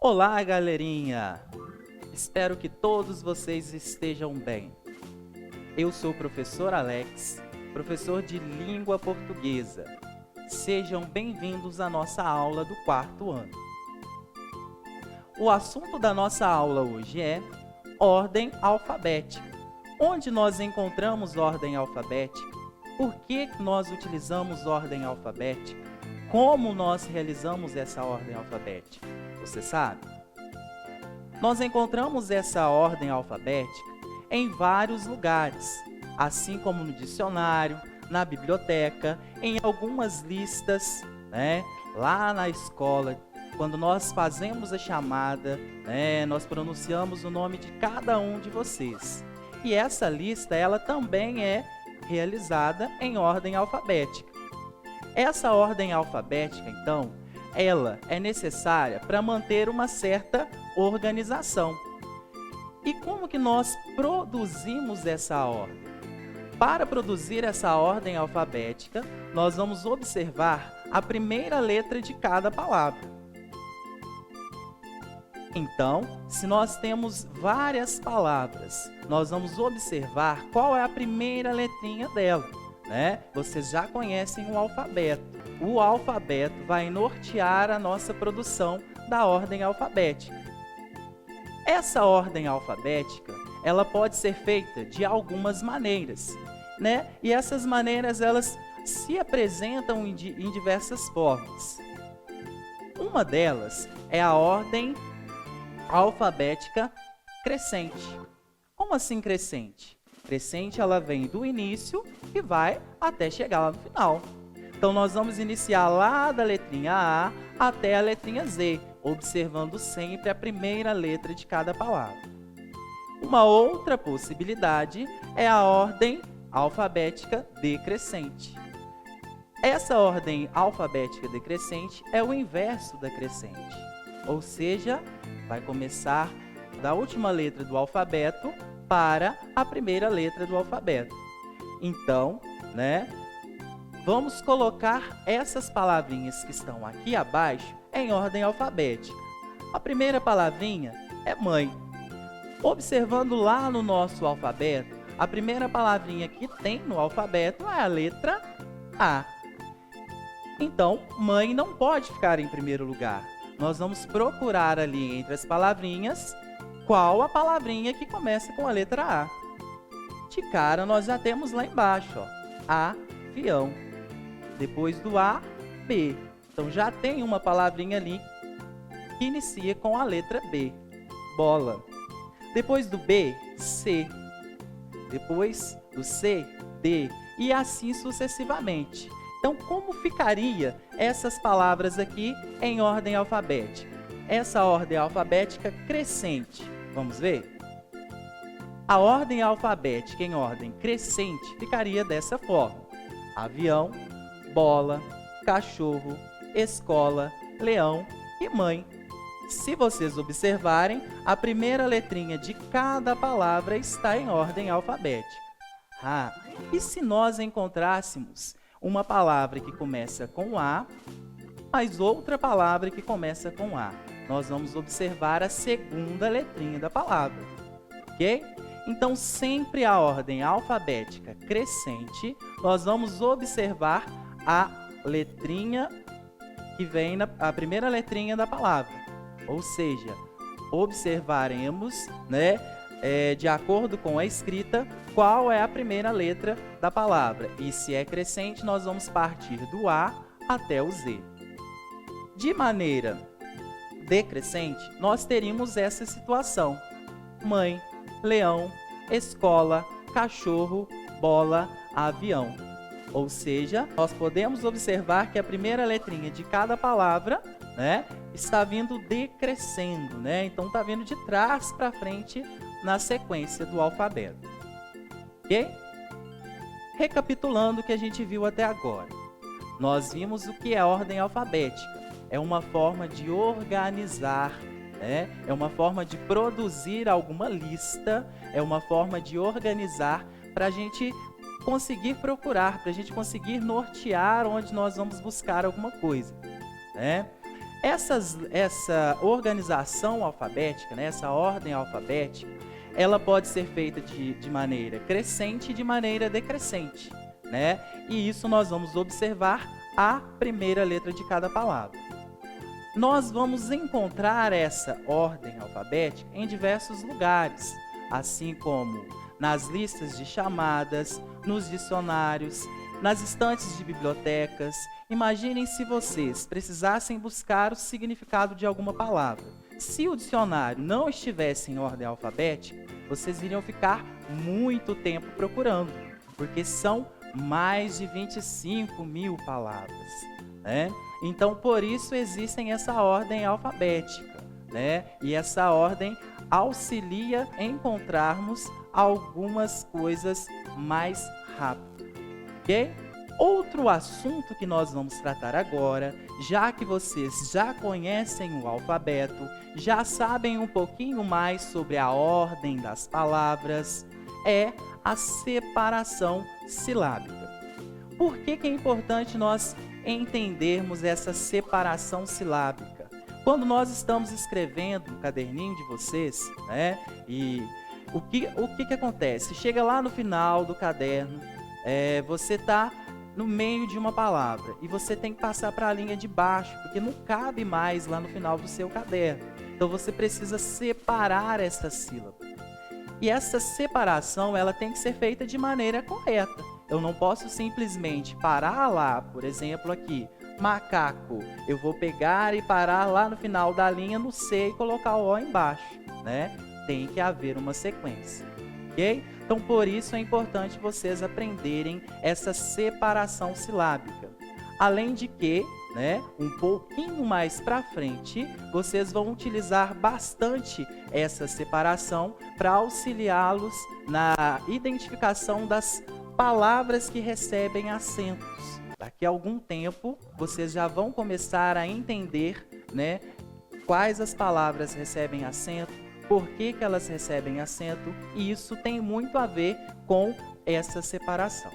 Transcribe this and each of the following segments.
Olá, galerinha! Espero que todos vocês estejam bem. Eu sou o professor Alex, professor de língua portuguesa. Sejam bem-vindos à nossa aula do quarto ano. O assunto da nossa aula hoje é ordem alfabética. Onde nós encontramos ordem alfabética? Por que nós utilizamos ordem alfabética? Como nós realizamos essa ordem alfabética? Você sabe? Nós encontramos essa ordem alfabética em vários lugares, assim como no dicionário, na biblioteca, em algumas listas, lá na escola. Quando nós fazemos a chamada, nós pronunciamos o nome de cada um de vocês. E essa lista, ela também é realizada em ordem alfabética. Essa ordem alfabética, então, ela é necessária para manter uma certa organização. E como que nós produzimos essa ordem? Para produzir essa ordem alfabética, nós vamos observar a primeira letra de cada palavra. Então, se nós temos várias palavras, nós vamos observar qual é a primeira letrinha dela. Vocês já conhecem o alfabeto. O alfabeto vai nortear a nossa produção da ordem alfabética. Essa ordem alfabética, ela pode ser feita de algumas maneiras, E essas maneiras, elas se apresentam em diversas formas. Uma delas é a ordem alfabética crescente. Como assim crescente? Crescente, ela vem do início e vai até chegar lá no final. Então, nós vamos iniciar lá da letrinha A até a letrinha Z, observando sempre a primeira letra de cada palavra. Uma outra possibilidade é a ordem alfabética decrescente. Essa ordem alfabética decrescente é o inverso da crescente, ou seja, vai começar da última letra do alfabeto para a primeira letra do alfabeto. Então, vamos colocar essas palavrinhas que estão aqui abaixo em ordem alfabética. A primeira palavrinha é mãe. Observando lá no nosso alfabeto, a primeira palavrinha que tem no alfabeto é a letra A. Então, mãe não pode ficar em primeiro lugar. Nós vamos procurar ali entre as palavrinhas qual a palavrinha que começa com a letra A. De cara, nós já temos lá embaixo, avião. Depois do A, B. Então, já tem uma palavrinha ali que inicia com a letra B. Bola. Depois do B, C. Depois do C, D. E assim sucessivamente. Então, como ficaria essas palavras aqui em ordem alfabética? Essa ordem alfabética crescente. Vamos ver? A ordem alfabética em ordem crescente ficaria dessa forma: avião, bola, cachorro, escola, leão e mãe. Se vocês observarem, a primeira letrinha de cada palavra está em ordem alfabética. E se nós encontrássemos uma palavra que começa com A, mas outra palavra que começa com A? Nós vamos observar a segunda letrinha da palavra, ok? Então, sempre a ordem alfabética crescente, nós vamos observar a letrinha que vem a primeira letrinha da palavra. Ou seja, observaremos, de acordo com a escrita, qual é a primeira letra da palavra. E se é crescente, nós vamos partir do A até o Z. De maneira decrescente, nós teríamos essa situação: mãe, leão, escola, cachorro, bola, avião. Ou seja, nós podemos observar que a primeira letrinha de cada palavra, está vindo decrescendo, Então, está vindo de trás para frente na sequência do alfabeto. Ok? Recapitulando o que a gente viu até agora. Nós vimos o que é a ordem alfabética. É uma forma de organizar, é uma forma de produzir alguma lista, é uma forma de organizar para a gente conseguir procurar, para a gente conseguir nortear onde nós vamos buscar alguma coisa. Essa organização alfabética, né, essa ordem alfabética, ela pode ser feita de maneira crescente e de maneira decrescente, né? E isso nós vamos observar a primeira letra de cada palavra. Nós vamos encontrar essa ordem alfabética em diversos lugares, assim como nas listas de chamadas, nos dicionários, nas estantes de bibliotecas. Imaginem se vocês precisassem buscar o significado de alguma palavra. Se o dicionário não estivesse em ordem alfabética, vocês iriam ficar muito tempo procurando, porque são mais de 25.000 palavras, né? Então, por isso existem essa ordem alfabética, né? E essa ordem auxilia em encontrarmos algumas coisas mais rápido, ok? Outro assunto que nós vamos tratar agora, já que vocês já conhecem o alfabeto, já sabem um pouquinho mais sobre a ordem das palavras, é a separação silábica. Por que é importante nós entendermos essa separação silábica? Quando nós estamos escrevendo no caderninho de vocês, né? E o que acontece? Chega lá no final do caderno, você está no meio de uma palavra e você tem que passar para a linha de baixo, porque não cabe mais lá no final do seu caderno. Então você precisa separar essa sílaba. E essa separação, ela tem que ser feita de maneira correta. Eu não posso simplesmente parar lá, por exemplo, aqui, macaco. Eu vou pegar e parar lá no final da linha no C e colocar o O embaixo, né? Tem que haver uma sequência, ok? Então, por isso é importante vocês aprenderem essa separação silábica. Além de que, né, um pouquinho mais para frente, vocês vão utilizar bastante essa separação para auxiliá-los na identificação das palavras que recebem acentos. Daqui a algum tempo, vocês já vão começar a entender, né, quais as palavras recebem acento, por que elas recebem acento, e isso tem muito a ver com essa separação,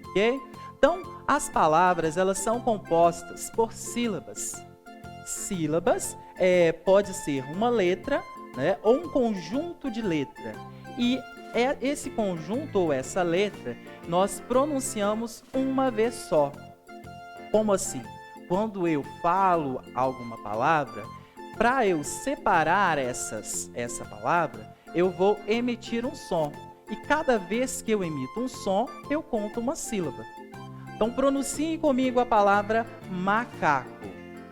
ok? Então, as palavras, elas são compostas por sílabas. Sílabas pode ser uma letra, né, ou um conjunto de letra. E esse conjunto ou essa letra, nós pronunciamos uma vez só. Como assim? Quando eu falo alguma palavra, para eu separar essa palavra, eu vou emitir um som. E cada vez que eu emito um som, eu conto uma sílaba. Então, pronuncie comigo a palavra macaco.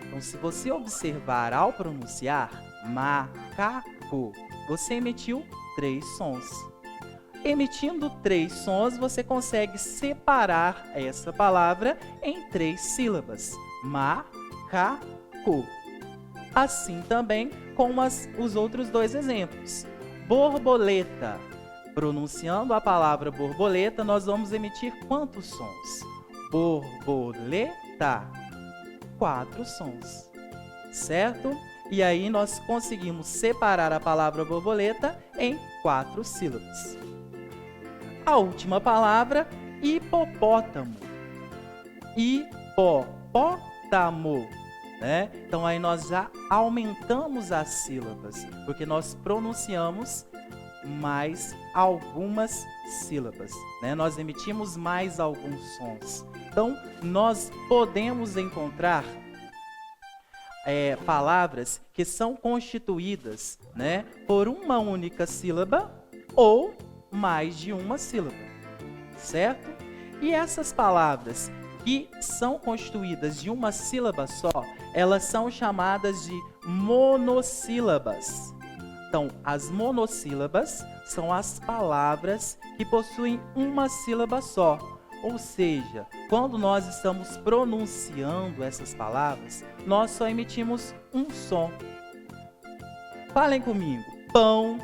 Então, se você observar ao pronunciar macaco, você emitiu 3 sons. Emitindo 3 sons, você consegue separar essa palavra em 3 sílabas. Macaco. Assim também com os outros 2 exemplos. Borboleta. Pronunciando a palavra borboleta, nós vamos emitir quantos sons? Borboleta. 4 sons. Certo? E aí nós conseguimos separar a palavra borboleta em 4 sílabas. A última palavra, hipopótamo. Hipopótamo. Né? Então aí nós já aumentamos as sílabas, porque nós pronunciamos mais algumas sílabas, né? Nós emitimos mais alguns sons. Então nós podemos encontrar palavras que são constituídas, né, por uma única sílaba ou mais de uma sílaba, certo? E essas palavras que são constituídas de uma sílaba só, elas são chamadas de monossílabas. Então, as monossílabas são as palavras que possuem uma sílaba só. Ou seja, quando nós estamos pronunciando essas palavras, nós só emitimos um som. Falem comigo. Pão,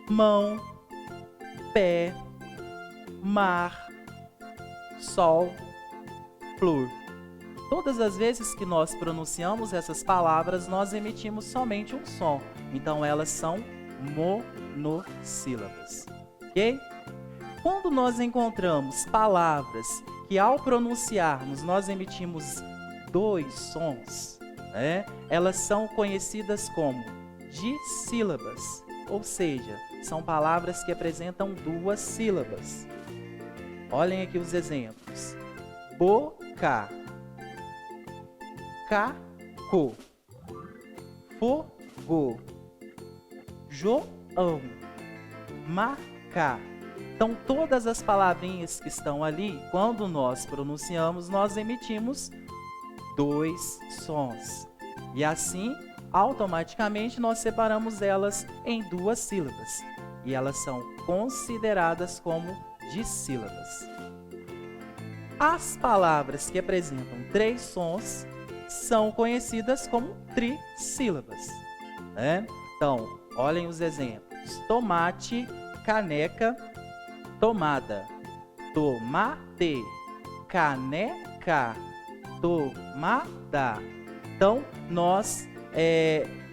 mão, pé, mar, sol, flor. Todas as vezes que nós pronunciamos essas palavras, nós emitimos somente um som. Então, elas são monossílabas. Ok? Quando nós encontramos palavras que, ao pronunciarmos, nós emitimos 2 sons, né? Elas são conhecidas como dissílabas, ou seja, são palavras que apresentam duas sílabas. Olhem aqui os exemplos. Boca, caco, fogo, João, maca. Então, todas as palavrinhas que estão ali, quando nós pronunciamos, nós emitimos dois sons. E assim, automaticamente, nós separamos elas em duas sílabas. E elas são consideradas como dissílabas. As palavras que apresentam três sons são conhecidas como trissílabas, né? Então, olhem os exemplos. Tomate, caneca, tomada. Tomate, caneca, tomada. Então,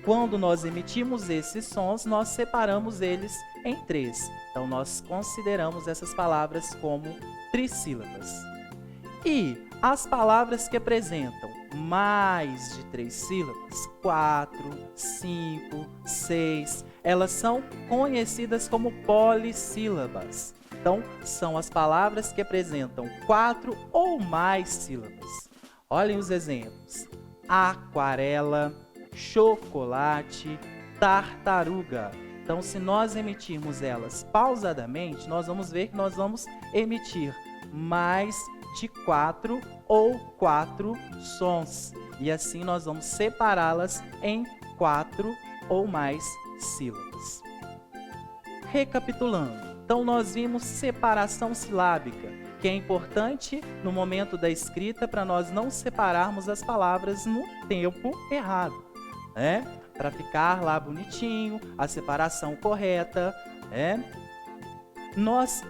quando nós emitimos esses sons, nós separamos eles em três. Então, nós consideramos essas palavras como trissílabas. E as palavras que apresentam mais de três sílabas, 4, 5, 6, elas são conhecidas como polissílabas. Então, são as palavras que apresentam 4 ou mais sílabas. Olhem os exemplos. Aquarela, chocolate, tartaruga. Então, se nós emitirmos elas pausadamente, nós vamos ver que nós vamos emitir mais de 4 ou 4 sons. E assim nós vamos separá-las em 4 ou mais sílabas. Recapitulando, então nós vimos separação silábica, que é importante no momento da escrita para nós não separarmos as palavras no tempo errado, né? Para ficar lá bonitinho, a separação correta, né? Nós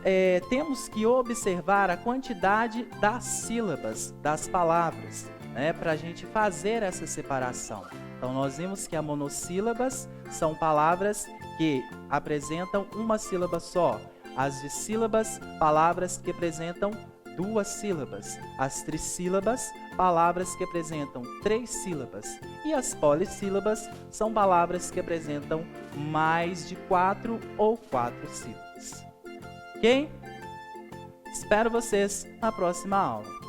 temos que observar a quantidade das sílabas das palavras, né, para a gente fazer essa separação. Então, nós vimos que as monossílabas são palavras que apresentam uma sílaba só. As dissílabas, palavras que apresentam duas sílabas. As trissílabas, palavras que apresentam três sílabas. E as polissílabas são palavras que apresentam mais de 4 ou 4 sílabas. Ok? Espero vocês na próxima aula.